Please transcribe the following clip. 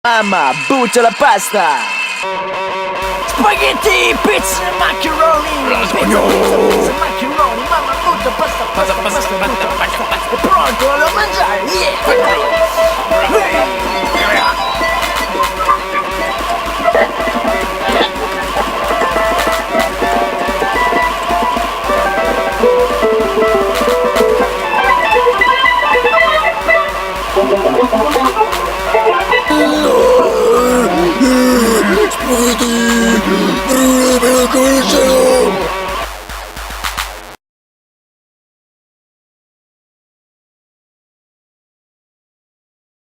Mamma, butta la pasta! Spaghetti, pizza, macaroni! Pizza, macaroni! Mamma, butta pasta! È pronto da mangiare! Spaghetti! Bruno, come il cielo!